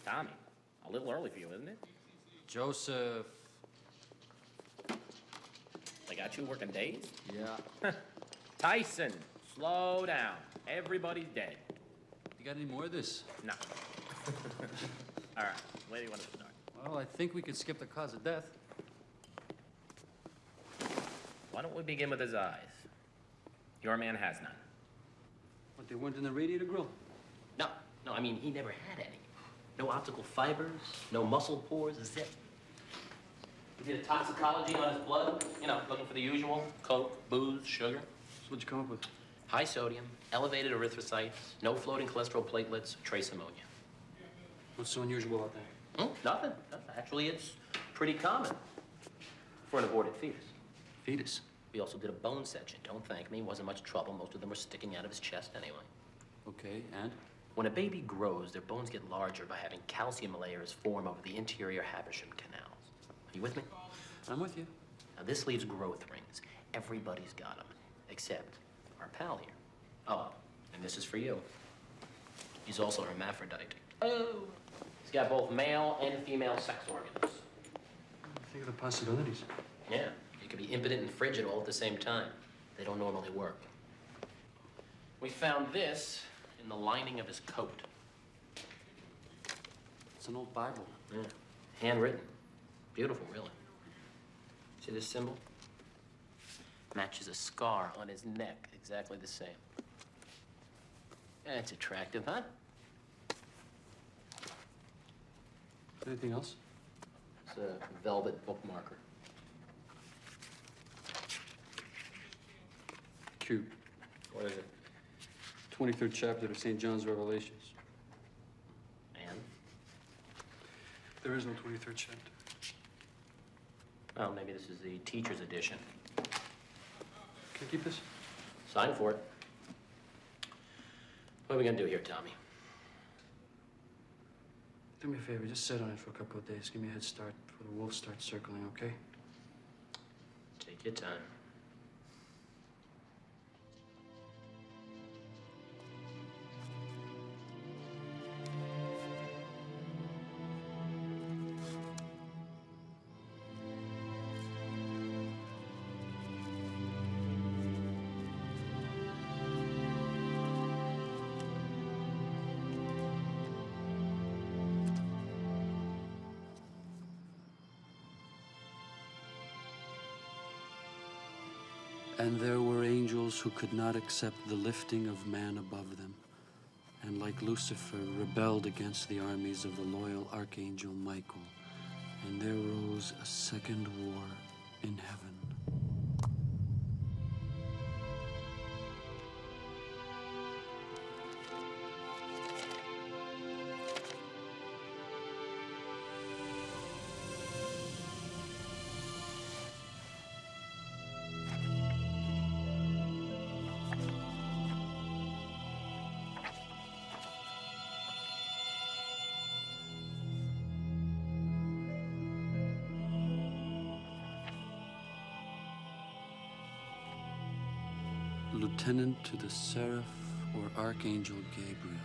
Tommy, a little early for you, isn't it? Joseph. They got you working days? Yeah. Tyson, slow down. Everybody's dead. You got any more of this? No. All right, where do you want to start? Well, I think we could skip the cause of death. Why don't we begin with his eyes? Your man has none. What, they weren't in the radiator grill? No, I mean, he never had any. No optical fibers, no muscle pores, a zip. We did a toxicology on his blood, you know, looking for the usual, coke, booze, sugar. So what'd you come up with? High sodium, elevated erythrocytes, no floating cholesterol platelets, trace ammonia. What's so unusual about that? Nothing. Actually, it's pretty common for an aborted fetus. Fetus. We also did a bone section. Don't thank me. Wasn't much trouble. Most of them were sticking out of his chest anyway. Okay, and? When a baby grows, their bones get larger by having calcium layers form over the interior Habersham canals. Are you with me? I'm with you. Now, this leaves growth rings. Everybody's got them, except our pal here. Oh, and this is for you. He's also a hermaphrodite. Oh! He's got both male and female sex organs. Think of the possibilities. Yeah, he could be impotent and frigid all at the same time. They don't normally work. We found this in the lining of his coat. It's an old Bible. Yeah, handwritten. Beautiful, really. See this symbol? Matches a scar on his neck, exactly the same. That's attractive, huh? Anything else? It's a velvet bookmarker. Cute. What is it? 23rd chapter of St. John's Revelations. And? There is no 23rd chapter. Well, maybe this is the teacher's edition. Can I keep this? Sign for it. What are we gonna do here, Tommy? Do me a favor, just sit on it for a couple of days. Give me a head start before the wolves start circling, okay? Take your time. And there were angels who could not accept the lifting of man above them, and like Lucifer, rebelled against the armies of the loyal archangel Michael. And there rose a second war in heaven. Lieutenant to the Seraph or Archangel Gabriel.